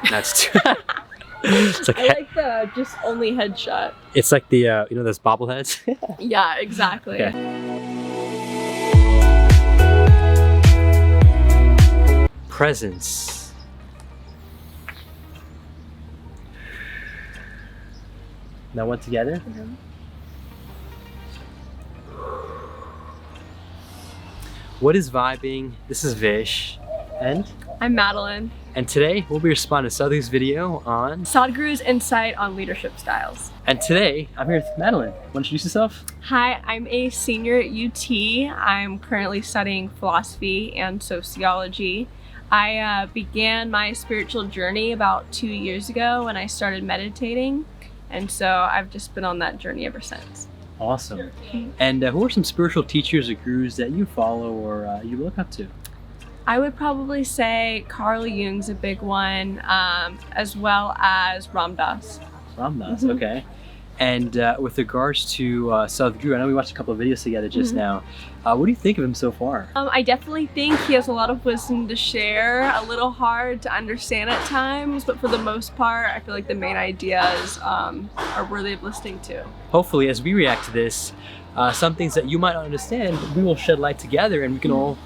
That's too… It's like, I like the just only headshot. it's like the, you know those bobbleheads? Yeah, exactly. Okay. Presence. Now one together. What is vibing? This is Vish. And? I'm Madeleine. And today we'll be responding to Sadhguru's video on… Sadhguru's insight on leadership styles. And today I'm here with Madeleine. Want to introduce yourself? Hi, I'm a senior at UT. I'm currently studying philosophy and sociology. I began my spiritual journey about 2 years ago when I started meditating. And so I've just been on that journey ever since. Awesome. And who are some spiritual teachers or gurus that you follow or you look up to? I would probably say Carl Jung's a big one, as well as Ram Dass. Ram Dass, okay. And with regards to Sadhguru, I know we watched a couple of videos together just now. What do you think of him so far? I definitely think he has a lot of wisdom to share, a little hard to understand at times, but for the most part, I feel like the main ideas are worthy of listening to. Hopefully, as we react to this, some things that you might not understand, we will shed light together and we can all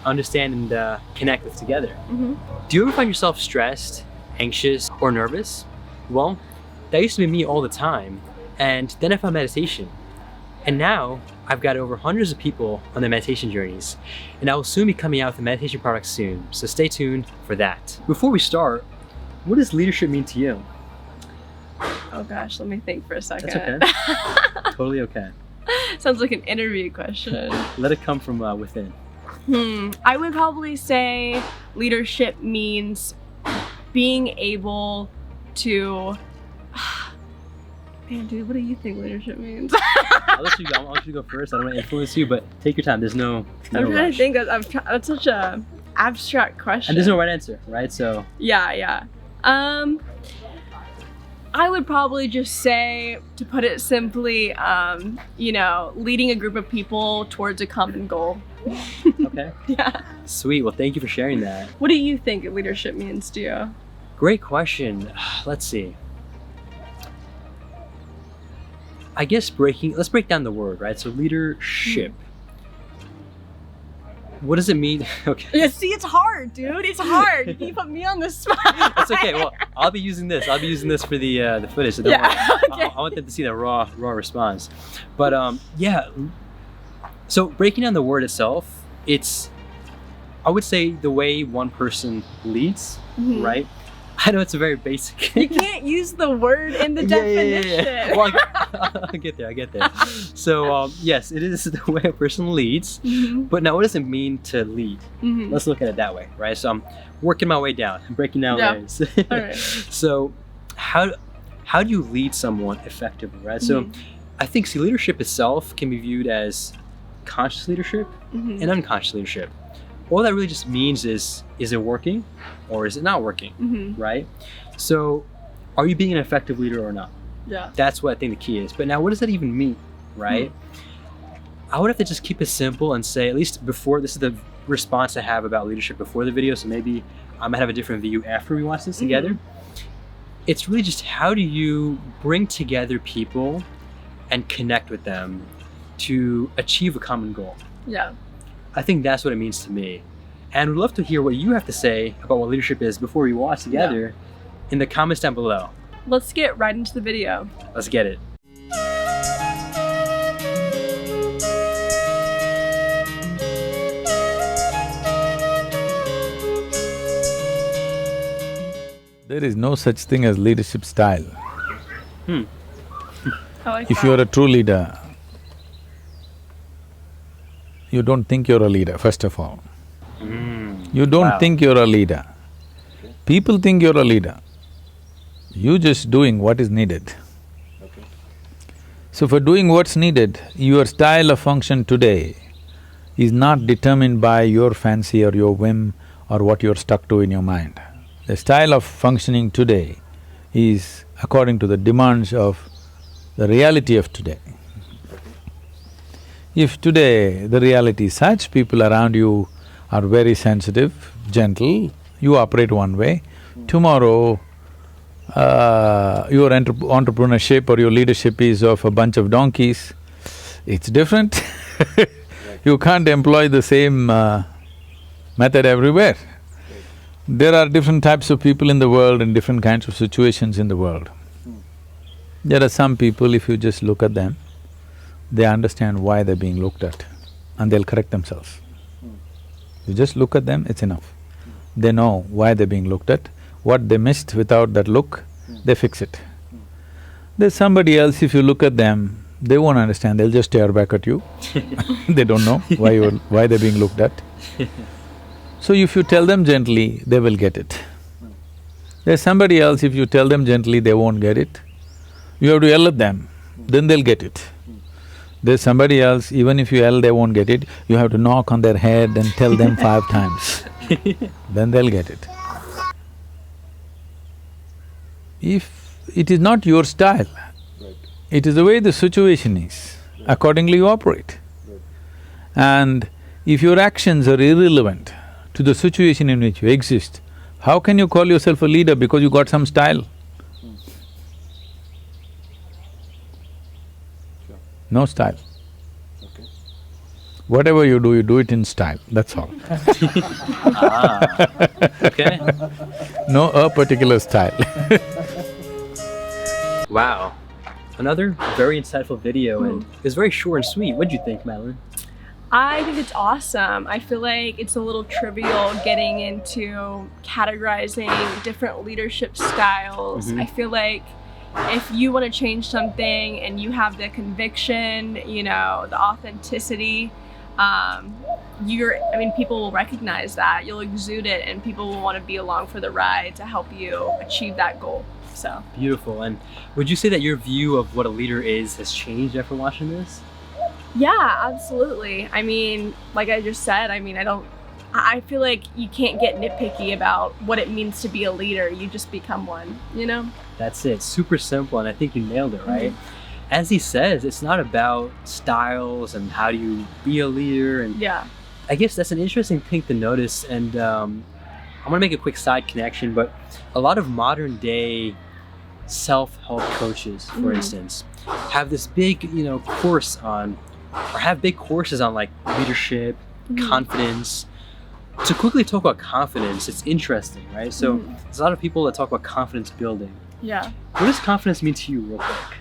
understand and connect with together. Do you ever find yourself stressed, anxious, or nervous? Well, that used to be me all the time, and then I found meditation. And now I've got over hundreds of people on their meditation journeys, and I will soon be coming out with a meditation product soon, so stay tuned for that. Before we start, what does leadership mean to you? Oh gosh, let me think for a second. That's okay. Totally okay. Sounds like an interview question. Let it come from within. I would probably say leadership means being able to… Man, dude, what do you think leadership means? I'll let you go. I'll let you go first. I don't want to influence you, but take your time. There's no I'm trying rush. to think. That's such a abstract question. And there's no right answer, right? So Yeah. I would probably just say, to put it simply, you know, leading a group of people towards a common goal. okay. Yeah. Sweet. Well, thank you for sharing that. What do you think leadership means to you? Great question. Let's see. I guess let's break down the word, right? So leadership. What does it mean? Okay. Yeah, see, it's hard, dude. It's hard. You put me on the spot. That's okay. Well, I'll be using this. I'll be using this for the footage. So don't worry. Okay. I want them to see the raw response. But yeah. So breaking down the word itself, it's, I would say, the way one person leads, right? I know it's a very basic… You can't use the word in the definition. Yeah. Well, I get there. So yes, it is the way a person leads. But now what does it mean to lead? Let's look at it that way, right? So I'm working my way down. I'm breaking down layers. All right. So how do you lead someone effectively, right? So I think, see, leadership itself can be viewed as conscious leadership and unconscious leadership. All that really just means is it working or is it not working, right? So are you being an effective leader or not? Yeah. That's what I think the key is. But now what does that even mean, right? I would have to just keep it simple and say, at least before, this is the response I have about leadership before the video, so maybe I might have a different view after we watch this together. It's really just, how do you bring together people and connect with them to achieve a common goal? Yeah. I think that's what it means to me. And we'd love to hear what you have to say about what leadership is before we watch together in the comments down below. Let's get right into the video. Let's get it. There is no such thing as leadership style. I like If that. you're a true leader, you don't think you're a leader, first of all. You don't think you're a leader. People think you're a leader. You're just doing what is needed. So for doing what's needed, your style of function today is not determined by your fancy or your whim or what you're stuck to in your mind. The style of functioning today is according to the demands of the reality of today. If today the reality is such, people around you are very sensitive, gentle, you operate one way. Tomorrow, your entrepreneurship or your leadership is of a bunch of donkeys, it's different. You can't employ the same method everywhere. There are different types of people in the world and different kinds of situations in the world. There are some people, if you just look at them, they understand why they're being looked at and they'll correct themselves. You just look at them, it's enough. They know why they're being looked at, what they missed without that look, they fix it. There's somebody else, if you look at them, they won't understand, they'll just stare back at you. They don't know why they're being looked at. So if you tell them gently, they will get it. There's somebody else, if you tell them gently, they won't get it. You have to yell at them, then they'll get it. There's somebody else, even if you yell, they won't get it, you have to knock on their head and tell them 5 times, then they'll get it. If it is not your style, it is the way the situation is, accordingly you operate. And if your actions are irrelevant to the situation in which you exist, how can you call yourself a leader because you got some style? No style. Whatever you do it in style, that's all. Okay. No a particular style. Wow. Another very insightful video, and it was very short and sweet. What'd you think, Madeleine? I think it's awesome. I feel like it's a little trivial getting into categorizing different leadership styles. I feel like if you want to change something and you have the conviction, the authenticity, people will recognize that. You'll exude it and people will want to be along for the ride to help you achieve that goal. So beautiful. And would you say that your view of what a leader is has changed after watching this? Yeah, absolutely. Like I just said, I feel like you can't get nitpicky about what it means to be a leader. You just become one, That's it. Super simple, and I think you nailed it, right? As he says, it's not about styles and how do you be a leader, and I guess that's an interesting thing to notice. And I'm gonna make a quick side connection, but a lot of modern day self-help coaches, for instance, have this big, course on, or have big courses on like leadership, confidence. To quickly talk about confidence, it's interesting, right? So there's a lot of people that talk about confidence building. Yeah. What does confidence mean to you, real quick?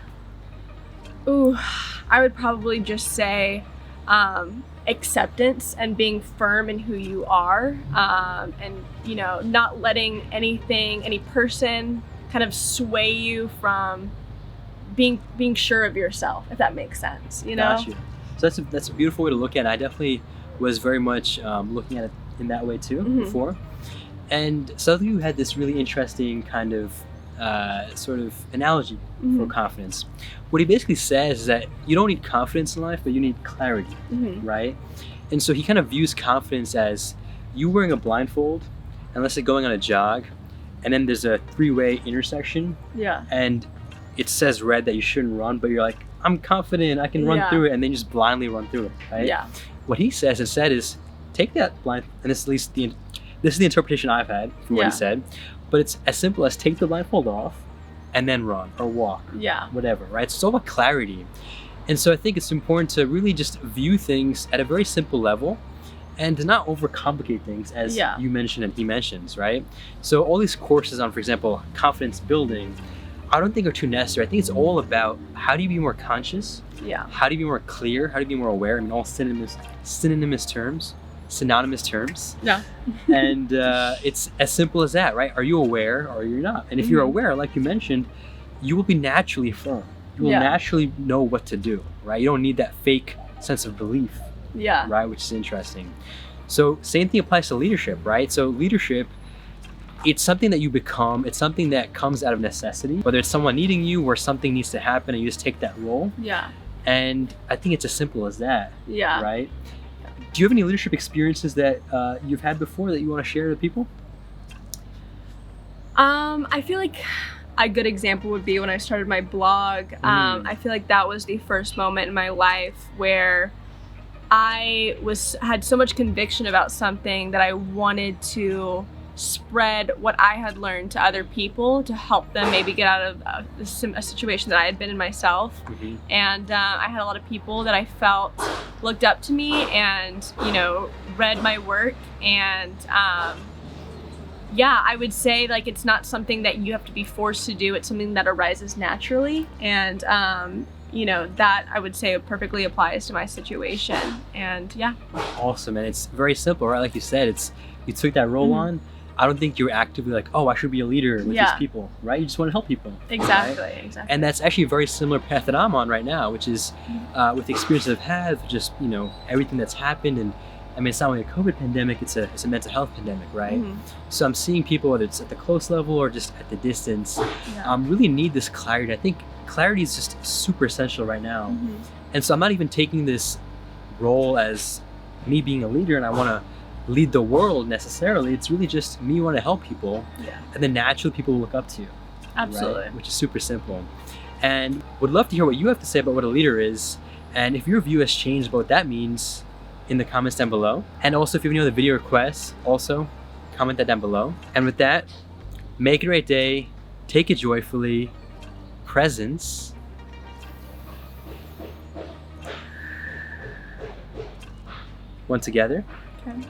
Ooh, I would probably just say acceptance and being firm in who you are, and not letting any person kind of sway you from being sure of yourself, if that makes sense. Got you. So that's a beautiful way to look at it. I definitely was very much looking at it in that way too before. And Sadhguru had this really interesting kind of sort of analogy for confidence. What he basically says is that you don't need confidence in life, but you need clarity, right? And so he kind of views confidence as you wearing a blindfold, and let's say going on a jog, and then there's a 3-way intersection, and it says red that you shouldn't run, but you're like, I'm confident, I can run through it, and then you just blindly run through it, right? Yeah. What he says instead is, take that blind, and this is the interpretation I've had from what he said, but it's as simple as take the blindfold off, and then run, or walk, whatever, right? So it's all about clarity. And so I think it's important to really just view things at a very simple level, and to not overcomplicate things, as you mentioned and he mentions, right? So all these courses on, for example, confidence building, I don't think are too necessary. I think it's all about how do you be more conscious? How do you be more clear? How do you be more aware? All synonymous terms. Yeah. And it's as simple as that, right? Are you aware or you're not? And if you're aware, like you mentioned, you will be naturally firm. You will naturally know what to do, right? You don't need that fake sense of belief, right? Which is interesting. So same thing applies to leadership, right? So leadership, it's something that you become. It's something that comes out of necessity, whether it's someone needing you or something needs to happen and you just take that role. And I think it's as simple as that, right? Do you have any leadership experiences that you've had before that you want to share with people? I feel like a good example would be when I started my blog. I feel like that was the first moment in my life where I had so much conviction about something that I wanted to spread what I had learned to other people to help them maybe get out of a situation that I had been in myself. And I had a lot of people that I felt looked up to me and, you know, read my work. And yeah, I would say like it's not something that you have to be forced to do. It's something that arises naturally. And you know, that I would say perfectly applies to my situation. And yeah. Awesome. And it's very simple, right? Like you said, you took that role on. I don't think you were actively like, oh, I should be a leader with these people, right? You just want to help people. Exactly, right? exactly. And that's actually a very similar path that I'm on right now, which is with the experiences I've had, just, you know, everything that's happened. And I mean, it's not only a COVID pandemic, it's a mental health pandemic, right? So I'm seeing people, whether it's at the close level or just at the distance, really need this clarity. I think clarity is just super essential right now. And so I'm not even taking this role as me being a leader and I want to lead the world necessarily. It's really just me want to help people, and then naturally people will look up to you. Absolutely. Right? Which is super simple. And would love to hear what you have to say about what a leader is, and if your view has changed about what that means in the comments down below. And also if you have any other video requests, also comment that down below. And with that, make it a great day, take it joyfully, presence. One together. Okay.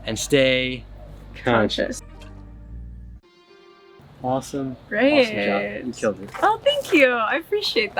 And stay conscious. Awesome. Great. Awesome job. You killed it. Oh, thank you. I appreciate that.